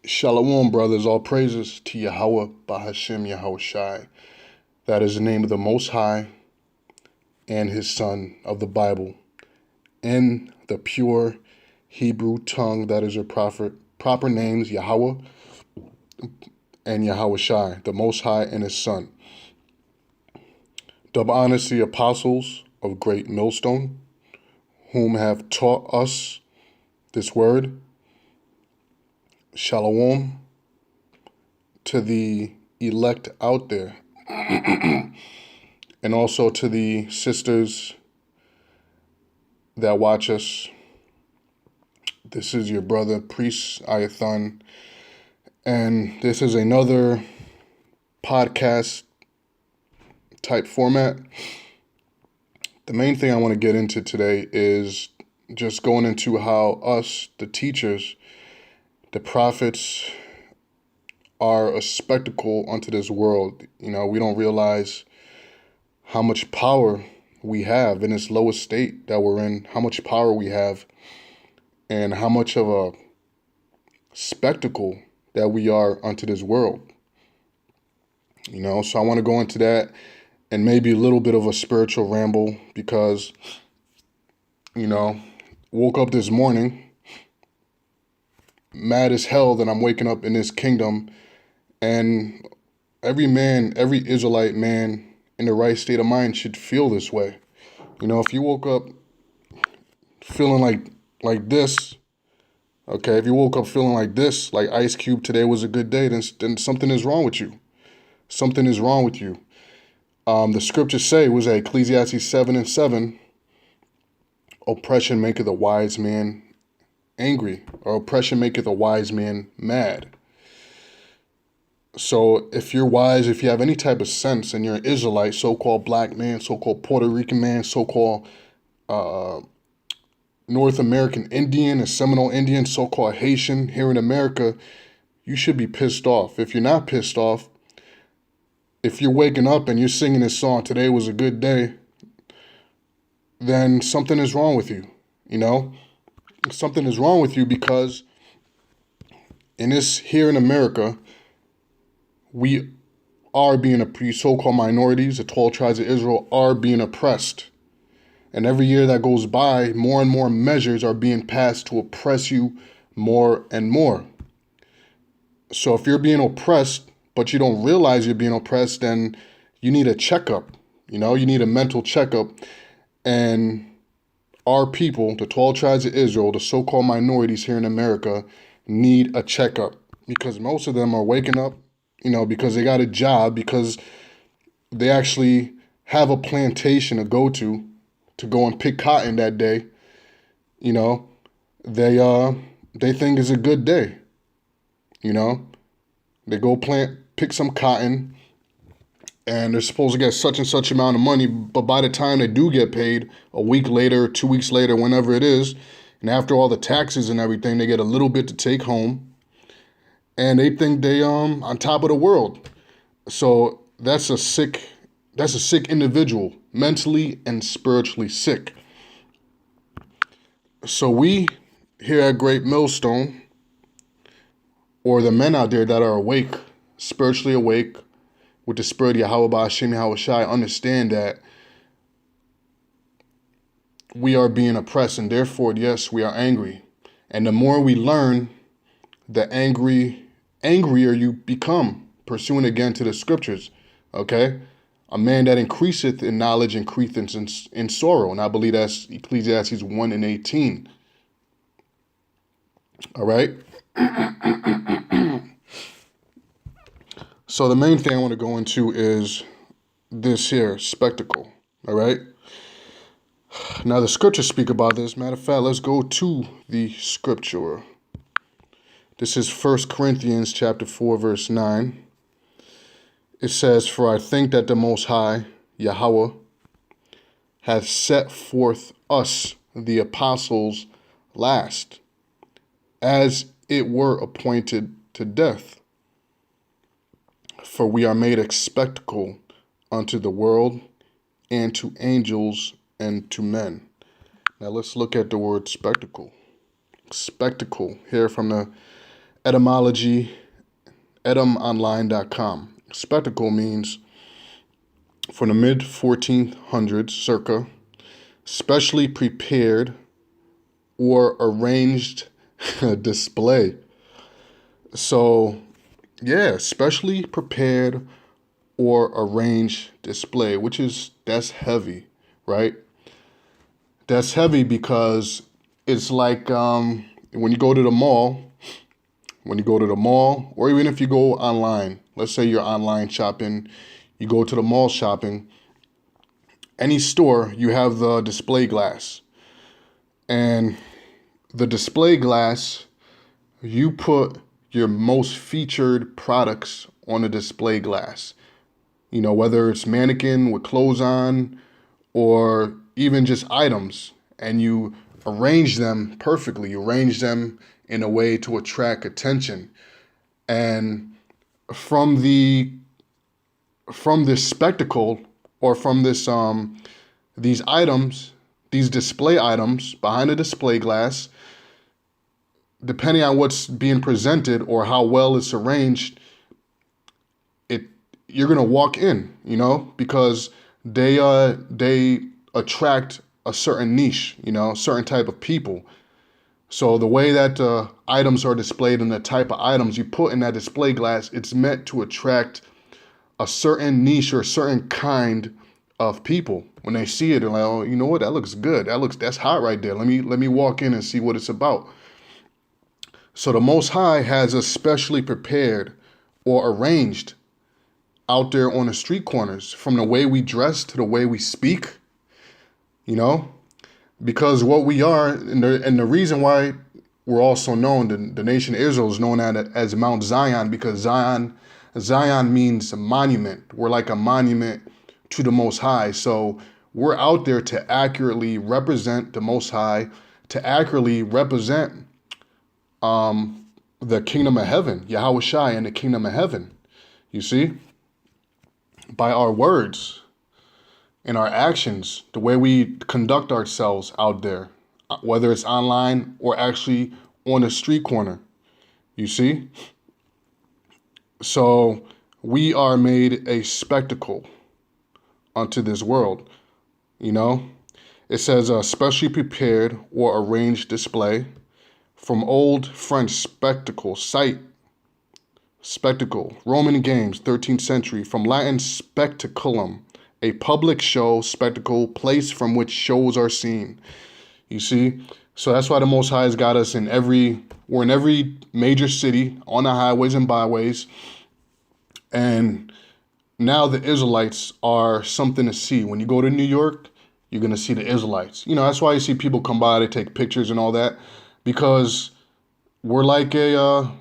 Shalom, brothers. All praises to Yahweh, Bahashem, Yahweh Shai. That is the name of the Most High and His Son of the Bible. In the pure Hebrew tongue, that is your proper names, Yahweh and Yahweh Shai, the Most High and His Son. Double honors to the apostles of Great Millstone, whom have taught us this word. Shalom to the elect out there, and also to the sisters that watch us. This is your brother, Priest Ayathan, and this is another podcast type format. The main thing I want to get into today is just going into how us, the teachers, the prophets, are a spectacle unto this world. You know, we don't realize how much power we have in this lowest state that we're in, how much power we have, and how much of a spectacle that we are unto this world. You know, so I want to go into that and maybe a little bit of a spiritual ramble because, you know, woke up this morning mad as hell that I'm waking up in this kingdom. And every Israelite man in the right state of mind should feel this way. You know, if you woke up feeling like this, okay, if you woke up feeling like this, like Ice Cube, today was a good day, then something is wrong with you. Something is wrong with you. The scriptures say, was that Ecclesiastes 7:7, oppression maketh a wise man angry, or oppression maketh a wise man mad. So if you're wise, if you have any type of sense and you're an Israelite, so-called black man, so-called Puerto Rican man, so-called North American Indian, a Seminole Indian, so-called Haitian here in America, you should be pissed off. If you're not pissed off, if you're waking up and you're singing this song, today was a good day, then something is wrong with you, you know? Something is wrong with you because here in America, we are being oppressed. So-called minorities, the 12 tribes of Israel, are being oppressed. And every year that goes by, more and more measures are being passed to oppress you more and more. So if you're being oppressed, but you don't realize you're being oppressed, then you need a checkup. You know, you need a mental checkup. And our people, the 12 tribes of Israel, the so-called minorities here in America, need a checkup because most of them are waking up, you know, because they got a job, because they actually have a plantation to go and pick cotton that day. You know, they think it's a good day. You know, they go pick some cotton, and they're supposed to get such and such amount of money, but by the time they do get paid, a week later, 2 weeks later, whenever it is, and after all the taxes and everything, they get a little bit to take home. And they think they on top of the world. So that's a sick individual, mentally and spiritually sick. So we here at Great Millstone, or the men out there that are awake, spiritually awake, with the spirit of Yahweh Ba'ashem Yahweh Shai, understand that we are being oppressed, and therefore, yes, we are angry. And the more we learn, the angrier you become, pursuing again to the scriptures, okay? A man that increaseth in knowledge increaseth in sorrow. And I believe that's Ecclesiastes 1:18. All right? So the main thing I want to go into is this here, spectacle. All right? Now the scriptures speak about this. Matter of fact, let's go to the scripture. This is 1 Corinthians chapter 4, verse 9. It says, "For I think that the Most High, Yahweh, hath set forth us, the apostles, last, as it were appointed to death. For we are made a spectacle unto the world, and to angels, and to men." Now let's look at the word spectacle. Spectacle, here from the Etymology, etymonline.com. Spectacle means from the mid 1400s, circa, specially prepared or arranged display. So, yeah, specially prepared or arranged display, that's heavy, right? That's heavy because it's like when you go to the mall, or even if you go online, let's say you're online shopping, you go to the mall shopping, any store, you have the display glass. And the display glass, you put your most featured products on the display glass. You know, whether it's mannequin with clothes on or even just items, and you arrange them perfectly. You arrange them in a way to attract attention. And from the from this spectacle or from these items, these display items behind the display glass, depending on what's being presented or how well it's arranged, it you're gonna walk in, because they attract a certain niche, certain type of people. So the way that items are displayed and the type of items you put in that display glass, it's meant to attract a certain niche or a certain kind of people. When they see it, they're like, oh, you know what? That looks good. That's hot right there. Let me walk in and see what it's about. So the Most High has us specially prepared or arranged out there on the street corners, from the way we dress to the way we speak, you know, because what we are, and the reason why we're also known, the nation of Israel is known as Mount Zion, because Zion means a monument. We're like a monument to the Most High. So we're out there to accurately represent the Most High, to accurately represent the kingdom of heaven, Yahweh Shai and the kingdom of heaven. You see, by our words and our actions, the way we conduct ourselves out there, whether it's online or actually on a street corner, you see? So we are made a spectacle unto this world, you know? It says specially prepared or arranged display, from old French spectacle, sight, spectacle, Roman games, 13th century, from Latin spectaculum, a public show, spectacle, place from which shows are seen. You see? So that's why the Most High has got us we're in every major city, on the highways and byways. And now the Israelites are something to see. When you go to New York, you're going to see the Israelites. That's why you see people come by, they take pictures and all that, because we're like a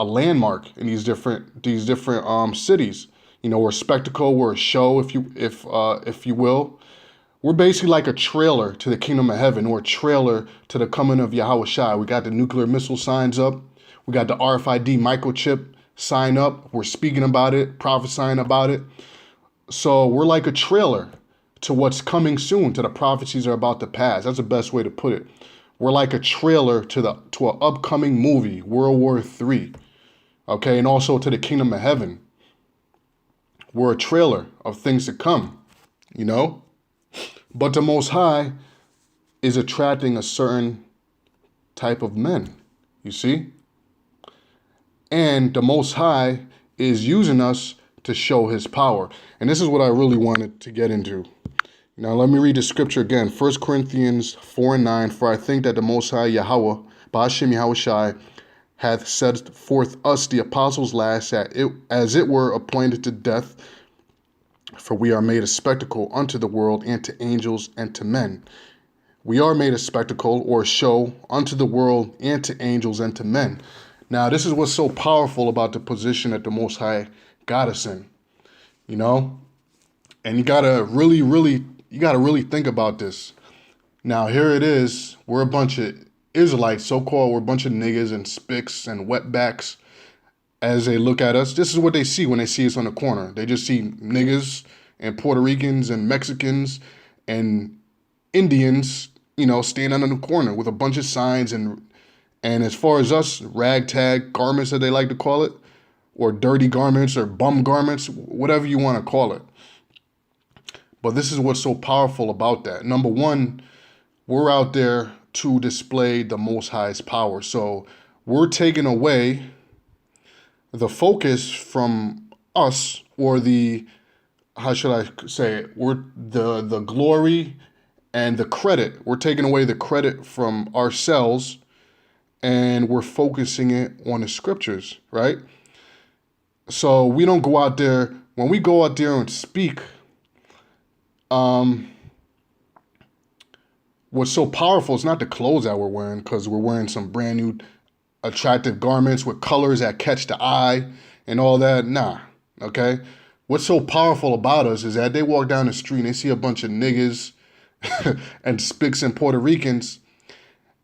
landmark in these different cities. We're a spectacle, we're a show, if you will. We're basically like a trailer to the kingdom of heaven, or a trailer to the coming of Yahweh Shai. We got the nuclear missile signs up. We got the RFID microchip sign up. We're speaking about it, prophesying about it. So we're like a trailer to what's coming soon, to the prophecies that are about to pass. That's the best way to put it. We're like a trailer to an upcoming movie, World War III. Okay, and also to the kingdom of heaven. We're a trailer of things to come, But the Most High is attracting a certain type of men, you see? And the Most High is using us to show his power. And this is what I really wanted to get into. Now, let me read the scripture again. 1 Corinthians 4:9. For I think that the Most High Yahweh, Ba'ashem Yahweh Shai, hath set forth us, the apostles last, as it were appointed to death. For we are made a spectacle unto the world, and to angels, and to men. We are made a spectacle, or a show, unto the world, and to angels, and to men. Now, this is what's so powerful about the position that the Most High got us in, And you gotta really think about this. Now, here it is. We're a bunch of Israelites, so-called. We're a bunch of niggas and spicks and wetbacks. As they look at us, this is what they see when they see us on the corner. They just see niggas and Puerto Ricans and Mexicans and Indians, standing on the corner with a bunch of signs and And as far as us, ragtag garments that they like to call it, or dirty garments or bum garments, whatever you want to call it. But this is what's so powerful about that. Number one, we're out there to display the Most High's power. So we're taking away the focus from us, or the, how should I say it? We're the glory and the credit. We're taking away the credit from ourselves, and we're focusing it on the scriptures, right? So we don't go out there, when we go out there and speak, what's so powerful is not the clothes that we're wearing, because we're wearing some brand new attractive garments with colors that catch the eye and all that. Nah, okay? What's so powerful about us is that they walk down the street and they see a bunch of niggas and spics and Puerto Ricans,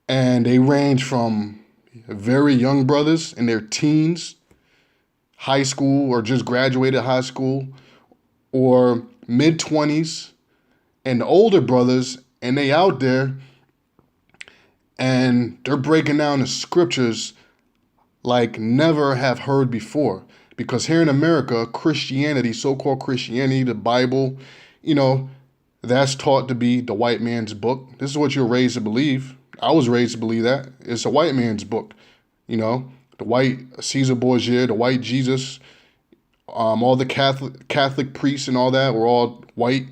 and they range from very young brothers in their teens, high school or just graduated high school, or mid-20s, and older brothers, and they out there and they're breaking down the scriptures like never have heard before. Because here in America, Christianity, so-called Christianity, the Bible, that's taught to be the white man's book. This is what you're raised to believe. I was raised to believe that. It's a white man's book. The white Caesar Borgia, the white Jesus, all the Catholic priests and all that were all white.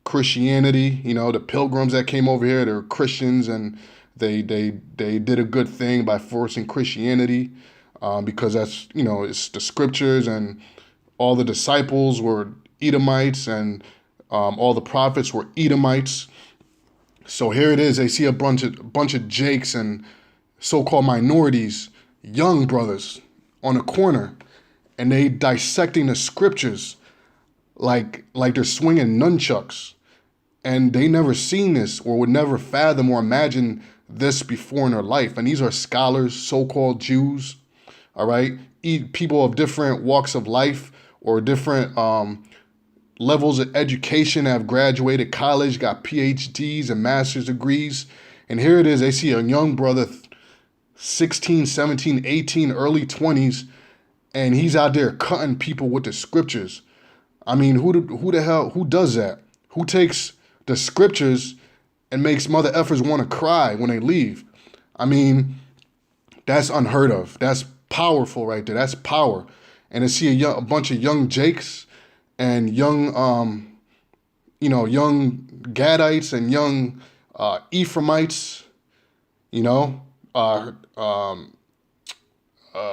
Christianity, the pilgrims that came over here, they're Christians, and they did a good thing by forcing Christianity, because that's, it's the scriptures, and all the disciples were Edomites, and all the prophets were Edomites. So here it is, they see a bunch of Jakes and so-called minorities, young brothers on a corner, and they dissecting the scriptures like they're swinging nunchucks. And they never seen this, or would never fathom or imagine this before in their life. And these are scholars, so-called Jews, all right? People of different walks of life, or different levels of education, have graduated college, got PhDs and master's degrees. And here it is, they see a young brother, 16, 17, 18, early 20s, and he's out there cutting people with the scriptures. I mean, who the hell, who does that? Who takes the scriptures and makes mother effers want to cry when they leave? I mean, that's unheard of. That's powerful right there. That's power. And to see a bunch of young Jakes and young, young Gadites and young Ephraimites,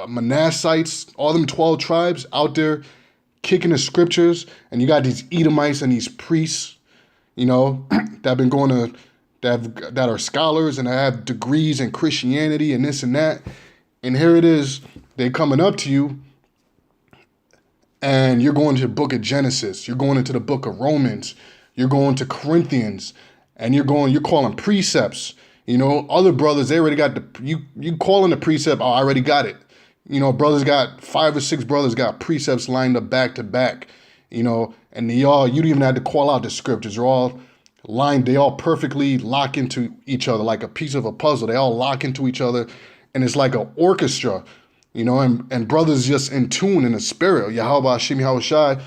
Manassites, all them 12 tribes out there kicking the scriptures, and you got these Edomites and these priests, that have been going to, that are scholars and have degrees in Christianity and this and that. And here it is, they coming up to you, and you're going to the book of Genesis, you're going into the book of Romans, you're going to Corinthians, and you're calling precepts. Other brothers, they already got you calling the precept, oh, I already got it. Brothers got 5 or 6 brothers got precepts lined up back to back, and you don't even have to call out the scriptures. They're all lined, they all perfectly lock into each other like a piece of a puzzle. They all lock into each other, and it's like an orchestra, and brothers just in tune in the spirit. Yahweh Hashem Yahushai,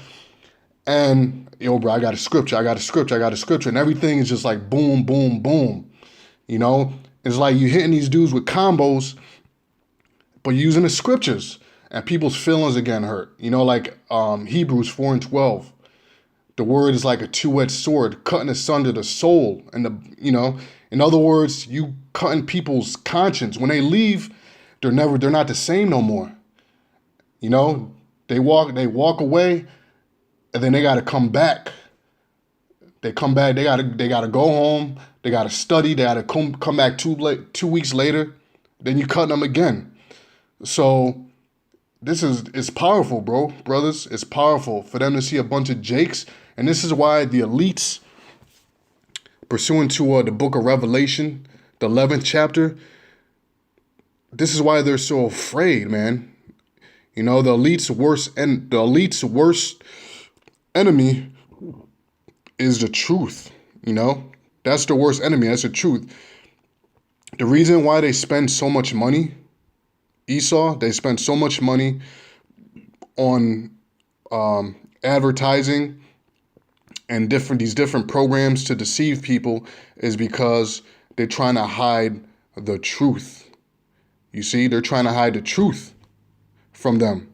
and bro, I got a scripture, and everything is just like boom, boom, boom. It's like you hitting these dudes with combos, but using the scriptures, and people's feelings are getting hurt. Like Hebrews 4:12. The word is like a two-edged sword, cutting asunder the soul. And in other words, you cutting people's conscience. When they leave, they're not the same no more. They walk away, and then they gotta come back. They come back, they gotta go home, they gotta study, they gotta come back 2 weeks later, then you cut them again. So this is powerful, brothers. It's powerful for them to see a bunch of Jakes. And this is why the elites, pursuant to the book of Revelation, the 11th chapter, this is why they're so afraid, man. The elite's worst enemy is the truth. That's the worst enemy. That's the truth. The reason why they spend so much money, Esau, they spend so much money on advertising and these different programs to deceive people is because they're trying to hide the truth. You see, they're trying to hide the truth from them.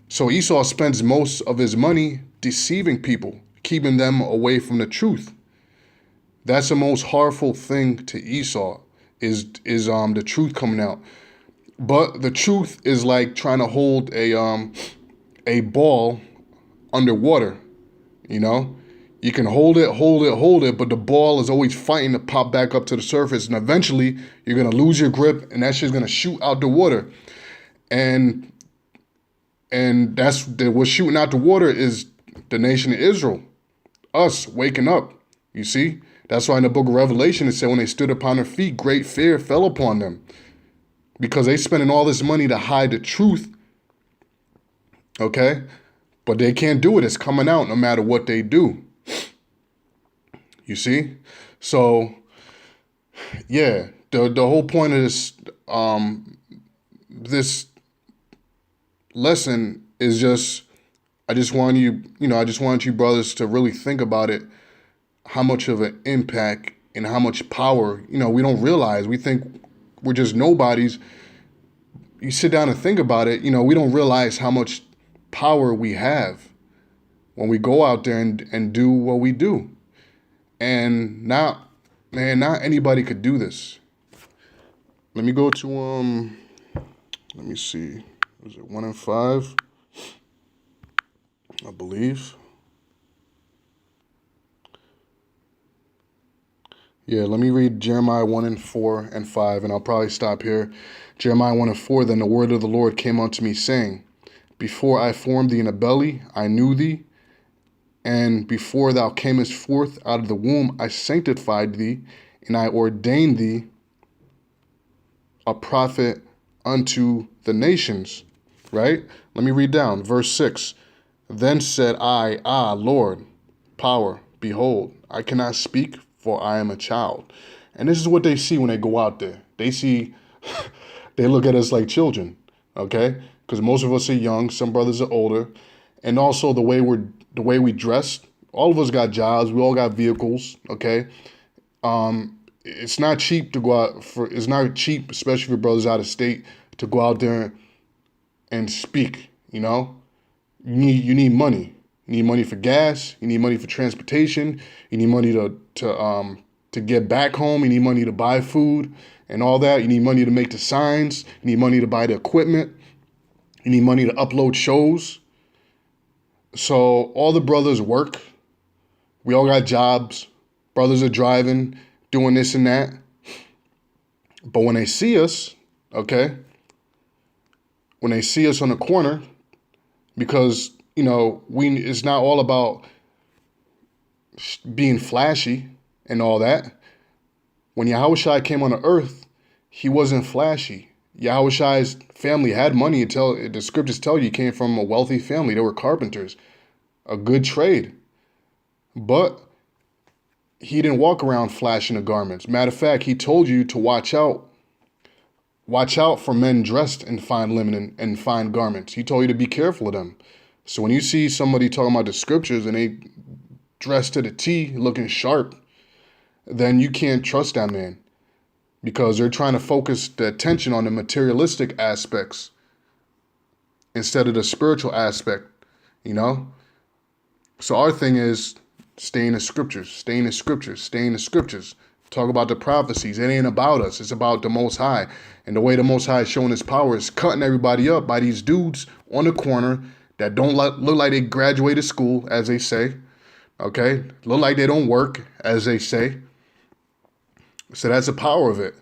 So Esau spends most of his money deceiving people, keeping them away from the truth. That's the most harmful thing to Esau is the truth coming out. But the truth is like trying to hold a ball underwater, you know? You can hold it, but the ball is always fighting to pop back up to the surface, and eventually you're gonna lose your grip, and that shit's gonna shoot out the water. And what's shooting out the water is the nation of Israel, us waking up. You see, that's why in the book of Revelation it said when they stood upon their feet, great fear fell upon them, because they spending all this money to hide the truth. Okay, but they can't do it. It's coming out no matter what they do. You see? So, yeah, the whole point of this lesson is just, I just want you brothers to really think about it, how much of an impact and how much power, we don't realize. We think we're just nobodies. You sit down and think about it, we don't realize how much power we have when we go out there and do what we do. And not anybody could do this. Let me go to let me see. Was it 1 and 5? I believe. Yeah, let me read Jeremiah 1 and 4 and 5, and I'll probably stop here. Jeremiah 1 and 4, then the word of the Lord came unto me, saying, before I formed thee in the belly, I knew thee. And before thou camest forth out of the womb, I sanctified thee, and I ordained thee a prophet unto the nations. Right? Let me read down. Verse 6. Then said I, Lord, power, behold, I cannot speak, for I am a child. And this is what they see when they go out there. They see, they look at us like children, okay? Because most of us are young, some brothers are older. And also the way we dress, all of us got jobs, we all got vehicles, okay? It's not cheap to go out it's not cheap, especially for brothers out of state, to go out there and speak, You need money. You need money for gas, you need money for transportation, you need money to get back home, you need money to buy food and all that, you need money to make the signs, you need money to buy the equipment, you need money to upload shows. So all the brothers work. We all got jobs. Brothers are driving, doing this and that. But when they see us, okay, when they see us on the corner, because, it's not all about being flashy and all that. When Yahushua came on the earth, he wasn't flashy. Yahushua's family had money. The scriptures tell you he came from a wealthy family. They were carpenters, a good trade. But he didn't walk around flashing the garments. Matter of fact, he told you to watch out. Watch out for men dressed in fine linen and fine garments. He told you to be careful of them. So when you see somebody talking about the scriptures and they dressed to the T, looking sharp, then you can't trust that man, because they're trying to focus the attention on the materialistic aspects instead of the spiritual aspect, So our thing is stay in the scriptures, stay in the scriptures, stay in the scriptures. Talk about the prophecies. It ain't about us. It's about the Most High. And the way the Most High is showing his power is cutting everybody up by these dudes on the corner that don't look like they graduated school, as they say. Okay? Look like they don't work, as they say. So that's the power of it.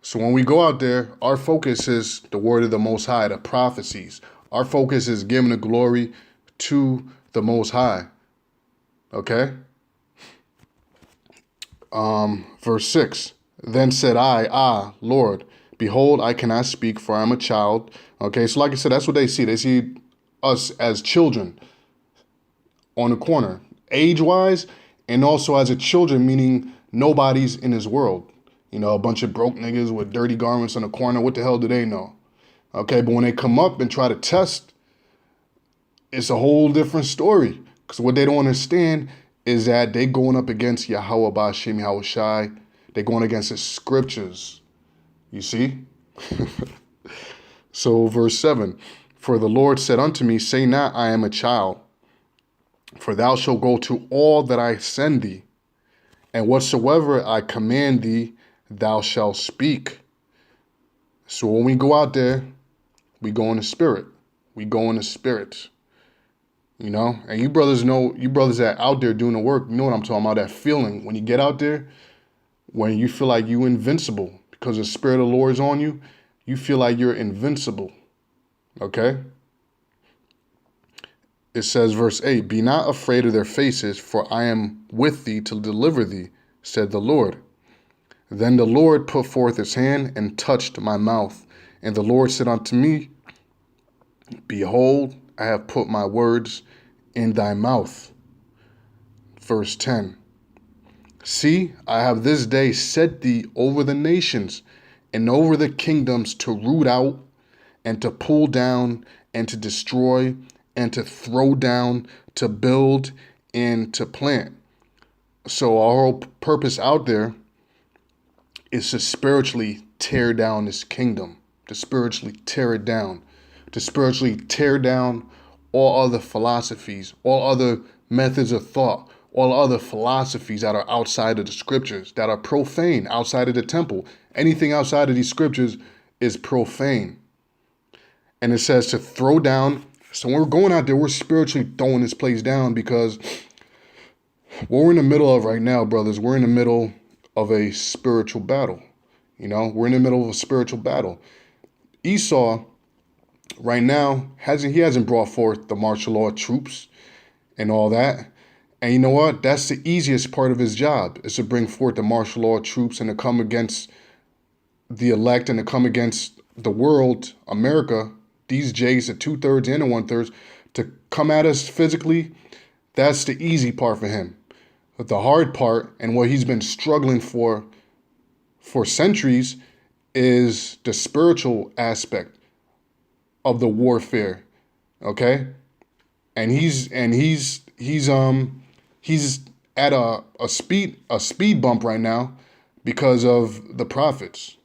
So when we go out there, our focus is the word of the Most High, the prophecies. Our focus is giving the glory to the Most High. Okay? Verse 6. Then said I, Lord, behold, I cannot speak, for I am a child. Okay, so like I said, that's what they see. They see us as children on the corner, age-wise, and also as a children, meaning nobody's in his world. You know, a bunch of broke niggas with dirty garments in the corner. What the hell do they know? Okay, but when they come up and try to test, it's a whole different story. Because what they don't understand is that they going up against Yahweh Ba'Shem Yahweh Shai. They going against his scriptures. You see? So verse 7, for the Lord said unto me, say not, I am a child, for thou shalt go to all that I send thee, and whatsoever I command thee, thou shalt speak. So when we go out there, we go in the spirit. We go in the spirit. You know, and you brothers know, you brothers that out there doing the work, you know what I'm talking about, that feeling when you get out there, when you feel like you invincible because the spirit of the Lord is on you, you feel like you're invincible. Okay? It says, verse 8, be not afraid of their faces, for I am with thee to deliver thee, said the Lord. Then the Lord put forth his hand and touched my mouth. And the Lord said unto me, behold, I have put my words in thy mouth. Verse 10, see, I have this day set thee over the nations and over the kingdoms to root out and to pull down and to destroy and to throw down, to build and to plant. So our whole purpose out there is to spiritually tear down this kingdom, to spiritually tear it down, to spiritually tear down all other philosophies, all other methods of thought, all other philosophies that are outside of the scriptures, that are profane, outside of the temple. Anything outside of these scriptures is profane. And it says to throw down. So when we're going out there, we're spiritually throwing this place down, because what we're in the middle of right now, brothers, we're in the middle of a spiritual battle. You know, we're in the middle of a spiritual battle. Esau right now hasn't brought forth the martial law troops and all that. And you know what? That's the easiest part of his job, is to bring forth the martial law troops and to come against the elect and to come against the world, America, these Jays, the 2/3 and the 1/3, to come at us physically. That's the easy part for him. But the hard part, and what he's been struggling for centuries, is the spiritual aspect of the warfare. Okay? And he's at a speed bump right now because of the prophets.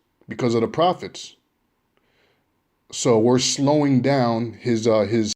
So we're slowing down his